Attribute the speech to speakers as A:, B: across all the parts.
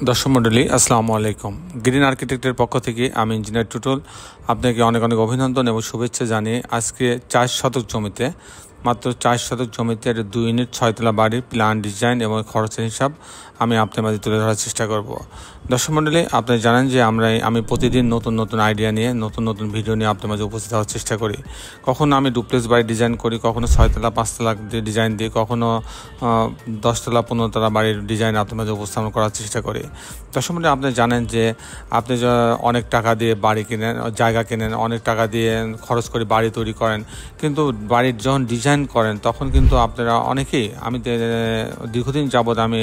A: দর্শক মণ্ডলী আসসালামু আলাইকুম। গ্রিন আর্কিটেক্টের পক্ষ থেকে আমি ইঞ্জিনিয়ার টুটুল আপনাকে অনেক অনেক অভিনন্দন এবং শুভেচ্ছা জানিয়ে আজকে 4 শতক জমিতে মাত্র 4 শতক জমিতে 2 ইউনিট 6 তলা বাড়ির প্ল্যান ডিজাইন এবং খরচের হিসাব আমি আপনার মাঝে তুলে ধরার চেষ্টা করব। দর্শক মণ্ডলী, আপনারা জানেন যে আমি প্রতিদিন নতুন নতুন আইডিয়া নিয়ে নতুন নতুন ভিডিও নিয়ে আপনার মাঝে উপস্থিত হওয়ার চেষ্টা করি। কখনো আমি ডুপ্লেক্স বাড়ি ডিজাইন করি, কখনো 6 তলা 5 তলা ডিজাইন দিই, কখনো 10 তলা 15 তলা বাড়ির ডিজাইন আপনার মাঝে উপস্থাপন করার চেষ্টা করি। দর্শক মণ্ডলী, আপনি জানেন যে আপনি অনেক টাকা দিয়ে বাড়ি কেনেন, জায়গা কেনেন, অনেক টাকা দিয়ে খরচ করে বাড়ি তৈরি করেন, কিন্তু বাড়ির যখন ডিজাইন করেন তখন কিন্তু আপনারা অনেকেই, আমি দীর্ঘদিন যাবৎ আমি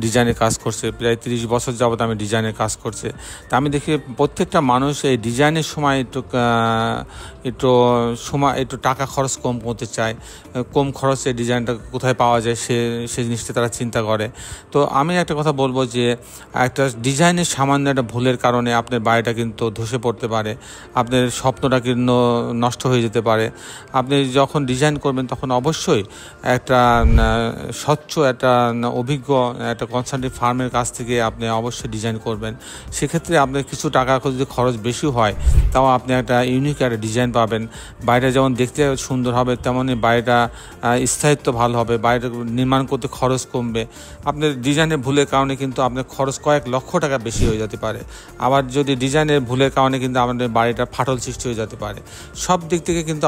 A: ডিজাইনের কাজ করছি, প্রায় 30 বছর যাবৎ আমি ডিজাইনের কাজ করছি। তা আমি দেখি প্রত্যেকটা মানুষ এই ডিজাইনের সময় একটু টাকা খরচ কম করতে চায়, কম খরচে ডিজাইনটা কোথায় পাওয়া যায় সে জিনিসটা তারা চিন্তা করে। তো আমি একটা কথা বলবো যে একটা ডিজাইনের সামান্য একটা ভুলের কারণে আপনার বাড়িটা কিন্তু ধসে পড়তে পারে, আপনার স্বপ্নটা কিন্তু নষ্ট হয়ে যেতে পারে। আপনি যখন ডিজাইন করবেন তখন অবশ্যই একটা স্বচ্ছ একটা অভিজ্ঞ একটা কনসালটেন্ট ফার্মের কাছ থেকে আপনি অবশ্যই ডিজাইন করবেন। সেক্ষেত্রে আপনার কিছু টাকা যদি খরচ বেশি হয় তাও আপনি একটা ইউনিক একটা ডিজাইন পাবেন। বাড়িটা যেমন দেখতে সুন্দর হবে তেমনই বাড়িটা স্থায়িত্ব ভালো হবে, বাড়িটা নির্মাণ করতে খরচ কমবে। আপনার ডিজাইনের ভুলের কারণে কিন্তু আপনার খরচ কয়েক লক্ষ টাকা বেশি হয়ে যেতে পারে। আবার যদি ডিজাইনের ভুলের কারণে কিন্তু আমাদের বাড়িটা ফাটল সৃষ্টি হয়ে যেতে পারে। সব দিক থেকে কিন্তু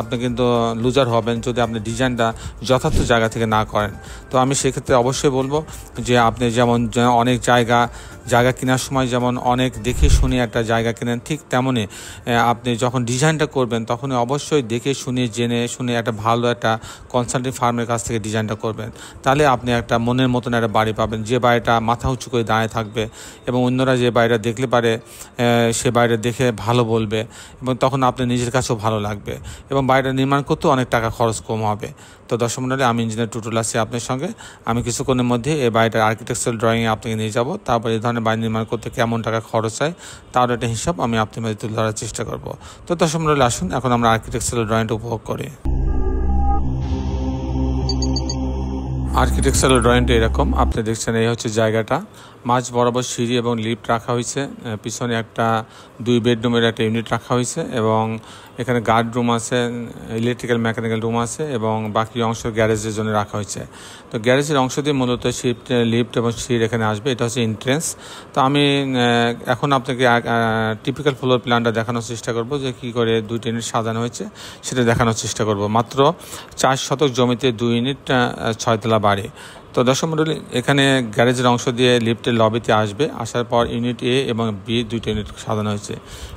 A: আপনি কিন্তু লুজার হবেন যদি আপনি ডিজাইনটা যথার্থ জায়গা থেকে না করেন। তো আমি সেক্ষেত্রে অবশ্যই বলবো যে আপনি যেমন অনেক জায়গা কেনার সময় যেমন অনেক দেখে শুনে একটা জায়গা কেনেন, ঠিক তেমনই আপনি যখন ডিজাইনটা করবেন তখন অবশ্যই দেখে শুনে জেনে শুনে একটা ভালো একটা কনসালটেন্ট ফার্মের কাছ থেকে ডিজাইনটা করবেন। তাহলে আপনি একটা মনের মতন একটা বাড়ি পাবেন, যে বাড়িটা মাথা উঁচু করে দাঁড়িয়ে থাকবে এবং অন্যরা যে বাড়িটা দেখলে পারে সে বাড়িটা দেখে ভালো বলবে এবং তখন আপনার নিজের কাছেও ভালো লাগবে এবং বাড়িটা নির্মাণ করতেও অনেক টাকা খরচ কম হবে। তো দর্শক মণ্ডলী, আমি ইঞ্জিনিয়ার টুটুল আছি আপনার সঙ্গে। আমি কিছুক্ষণের মধ্যে এই বাড়িটার আর্কিটেকচারাল ড্রয়িংয়ে আপনাকে নিয়ে যাব, তারপর এই ধরনের বাড়ি নির্মাণ করতে কেমন টাকা খরচ হয় তার একটা হিসাব আমি আপনার মধ্যে তুলে ধরার চেষ্টা করব। তো দর্শক মণ্ডলী, আসুন এখন আমরা আর্কিটেকচারাল ড্রয়িংটা উপভোগ করি। আর্কিটেকচারাল ড্রয়িংটা এরকম, আপনি দেখছেন এই হচ্ছে জায়গাটা, মাঝ বরাবর সিঁড়ি এবং লিফট রাখা হয়েছে, পিছনে একটা 2 বেডরুমের একটা ইউনিট রাখা হয়েছে এবং এখানে গার্ড রুম আছে, ইলেকট্রিক্যাল মেকানিক্যাল রুম আছে এবং বাকি অংশ গ্যারেজের জন্য রাখা হয়েছে। তো গ্যারেজের অংশ দিয়ে মূলত লিফট এবং সিঁড়ি এখানে আসবে, এটা হচ্ছে এন্ট্রেন্স। তো আমি এখন আপনাকে টিপিক্যাল ফ্লোর প্ল্যানটা দেখানোর চেষ্টা করব যে কী করে 2 ইউনিট সাজানো হয়েছে সেটা দেখানোর চেষ্টা করব। মাত্র 4 শতক জমিতে 2 ইউনিট 6 তলা বাড়ি। তো দর্শক মণ্ডলী, এখানে গ্যারেজের অংশ দিয়ে লিফটের লবিতে আসবে, আসার পর ইউনিট এ এবং বি 2টা ইউনিট সাজানো হয়েছে।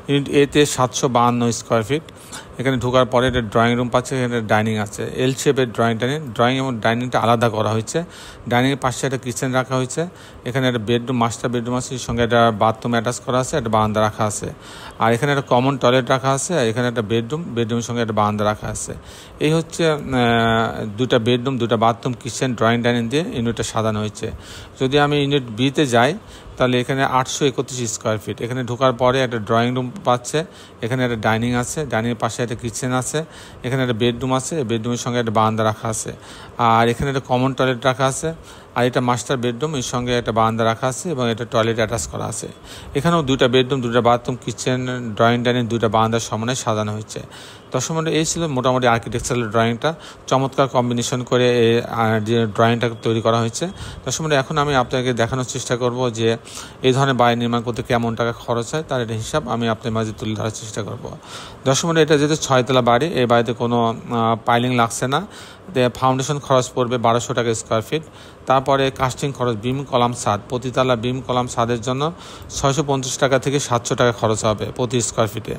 A: ইউনিট এতে 752 স্কোয়ার ফিট। এখানে ঢোকার পরে একটা ড্রয়িং রুম পাচ্ছে, এখানে ডাইনিং আছে, এল শেপের ড্রয়িং এবং ডাইনিংটা আলাদা করা হয়েছে। ডাইনিংয়ের পাশে একটা কিচেন রাখা হয়েছে, এখানে একটা বেডরুম, মাস্টার বেডরুম আছে, এর সঙ্গে একটা বাথরুম অ্যাটাচ করা আছে, একটা বারান্দা রাখা আছে। আর এখানে একটা কমন টয়লেট রাখা আছে, আর এখানে একটা বেডরুমের সঙ্গে একটা বারান্দা রাখা আছে। এই হচ্ছে 2টা বেডরুম, 2টা বাথরুম, কিচেন, ড্রয়িং ডাইনিং দিয়ে ইউনিটটা সাজানো হয়েছে। যদি আমি ইউনিট বিতে যাই তাহলে এখানে 831 স্কোয়ার ফিট। এখানে ঢোকার পরে একটা ড্রয়িং রুম পাচ্ছে, এখানে একটা ডাইনিং আছে, ডাইনিংয়ের পাশে একটা কিচেন আছে, এখানে একটা বেডরুম আছে, বেডরুমের সঙ্গে একটা বারান্দা রাখা আছে, আর এখানে একটা কমন টয়লেট রাখা আছে, আর এটা মাস্টার বেডরুম, এর সঙ্গে একটা বারান্দা রাখা আছে এবং এটা টয়লেট অ্যাটাচ করা আছে। এখানেও 2টা বেডরুম, 2টা বাথরুম, কিচেন, ড্রয়িং ডাইনিং, 2টা বারান্দার সমন্বয়ে সাজানো হয়েছে। দর্শক মণ্ডলী, এই ছিল মোটামুটি আর্কিটেকচারাল ড্রয়িংটা, চমৎকার কম্বিনেশন করে এই ড্রয়িংটা তৈরি করা হয়েছে। দর্শক মণ্ডলী, এখন আমি আপনাকে দেখানোর চেষ্টা করব যে এই ধরনের বাড়ি নির্মাণ করতে কেমন টাকা খরচ হয় তার একটা হিসাব আমি আপনার মাঝে তুলে ধরার চেষ্টা করব। দর্শক মণ্ডলী, এটা যেহেতু 6 তলা বাড়ি, এই বাড়িতে কোনো পাইলিং লাগছে না। ফাউন্ডেশন খরচ পড়বে 1200 টাকা স্কোয়ার ফিট। তারপরে কাস্টিং খরচ, বিম কলাম ছাদ, প্রতিতলা বিম কলাম ছাদের জন্য 650 টাকা থেকে 700 টাকা খরচ হবে প্রতি স্কোয়ার ফিটে।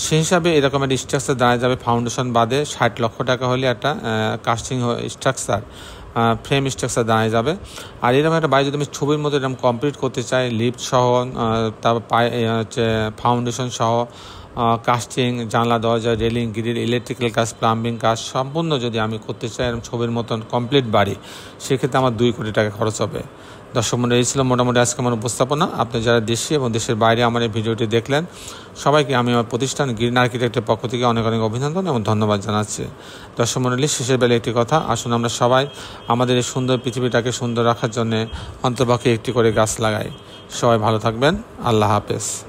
A: সেই হিসাবে এরকম একটা স্ট্রাকচার দাঁড়িয়ে যাবে ফাউন্ডেশন বাদে 60 লক্ষ টাকা হলে একটা কাস্টিং স্ট্রাকচার, ফ্রেম স্ট্রাকচার দাঁড়িয়ে যাবে। আর এরকম একটা বাড়ি যদি আমি ছবির মধ্যে এরকম কমপ্লিট করতে চাই, লিফট সহ, তারপর হচ্ছে ফাউন্ডেশন সহ, কাস্টিং, জানলা দরজা, রেলিং, গ্রিল, ইলেকট্রিক্যাল কাজ, প্লাম্বিং কাজ সম্পূর্ণ যদি আমি করতে চাই এরকম ছবির মতন কমপ্লিট বাড়ি, সেক্ষেত্রে আমার 2 কোটি টাকা খরচ হবে। দর্শক মণ্ডলী, এই ছিল মোটামুটি আজকে আমার উপস্থাপনা। আপনি যারা দেশে এবং দেশের বাইরে আমার এই ভিডিওটি দেখলেন, সবাইকে আমি আমার প্রতিষ্ঠান গ্রিন আর্কিটেক্টের পক্ষ থেকে অনেক অনেক অভিনন্দন এবং ধন্যবাদ জানাচ্ছি। দর্শক মণ্ডলী, শেষের বেলা একটি কথা, আসুন আমরা সবাই আমাদের এই সুন্দর পৃথিবীটাকে সুন্দর রাখার জন্য অন্তপক্ষে একটি করে গাছ লাগাই। সবাই ভালো থাকবেন। আল্লাহ হাফেজ।